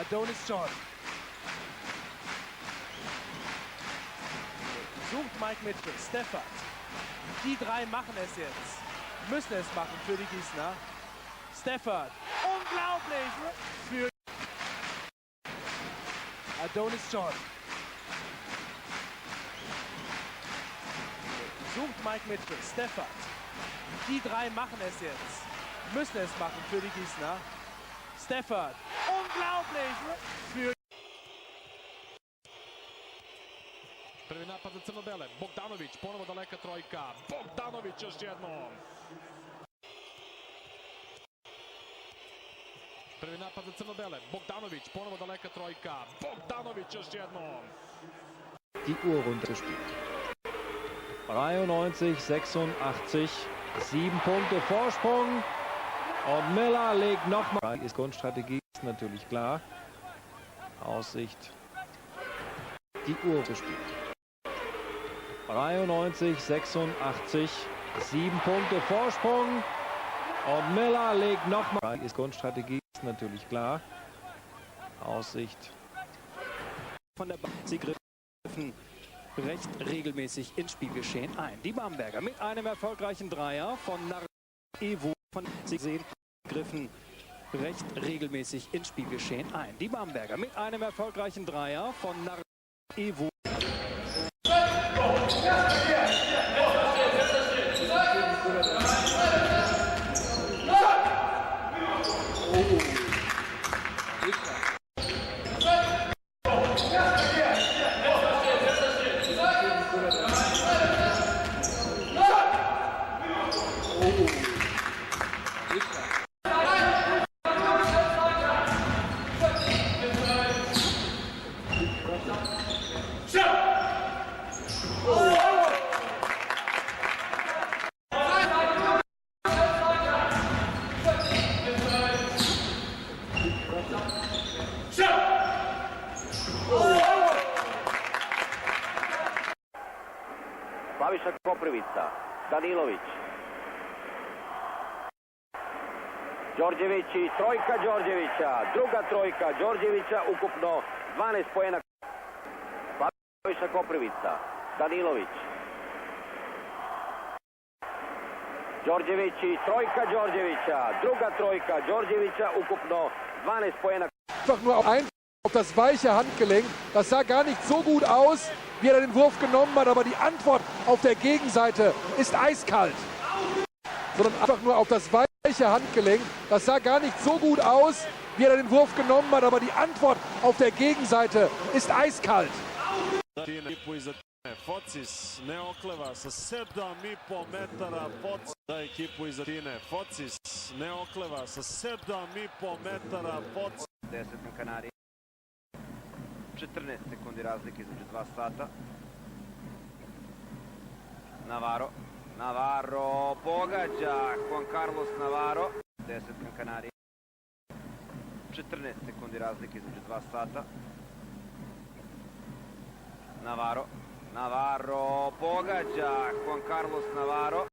Adonis John. Sucht Mike Mitchell. Steffert. Die drei machen es jetzt. Müssen es machen für die Gießener. Steffert. Unglaublich für Adonis John. Sucht Mike Mitchell. Steffert. Die drei machen es jetzt. Müssen es machen für die Gießener. Steffert. Unglaublich für Prvi napad za crno-bele. Bogdanović, ponovo daleka trojka. Bogdanović još jednom. Prvi napad za crno-bele. Bogdanović, ponovo daleka trojka. Bogdanović još jednom. Die Uhr runtergespielt. 93, 86, 7 Punkte Vorsprung. Und Miller legt nochmal. Ist Grundstrategie, ist natürlich klar. Aussicht. Die Uhr gespielt. 93, 86, 7 Punkte Vorsprung. Und Miller legt nochmal. Ist Grundstrategie, ist natürlich klar. Aussicht. Von der Bank. Sie griffen recht regelmäßig ins Spielgeschehen ein. Die Bamberger mit einem erfolgreichen Dreier von Evo. Sie sehen, griffen recht regelmäßig ins Spielgeschehen ein. Die Bamberger mit einem erfolgreichen Dreier von Evo. Slaviša Koprivica, Danilović. Đorđević i trojka Đorđevića, druga trojka Đorđevića, ukupno 12 poena. Slaviša Koprivica, Danilović. Đorđević i trojka Đorđevića, druga trojka Đorđevića, ukupno 12 poena. Einfach nur auf das weiche Handgelenk. Das sah gar nicht so gut aus, wie er den Wurf genommen hat, aber die Antwort auf der Gegenseite ist eiskalt. Sondern einfach nur auf das weiche Handgelenk. Das sah gar nicht so gut aus, wie er den Wurf genommen hat, aber die Antwort auf der Gegenseite ist eiskalt. Focis ne okleva sa 7,5 metara. Focis da ekipu iza Tine. Focis ne okleva sa 7,5 metara. Focis 10 na Kanari. 14 sekundi razlike između dva sata. Navarro pogađa. Juan Carlos Navarro. 10 na Kanari. 14 sekundi razlike između dva sata. Navarro pogađa. Juan Carlos Navarro.